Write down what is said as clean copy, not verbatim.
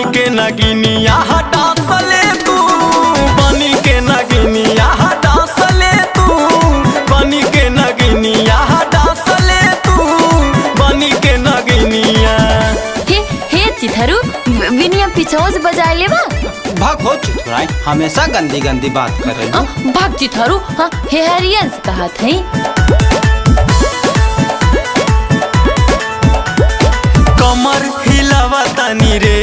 बनी के नगिनिया हटा सले तू, बनी के नगिनिया हटा सले तू, बनी के नगिनिया हटा सले तू, बनी के नगिनिया। हे चिथरू विनिया पीछे से बजाए ले बा। भाग हो चिथुराई, हमेशा गंदी गंदी बात कर रही हो। भाग चिथरू। हाँ हे हरियंस कहा थे। कमर हिलावा तनी रे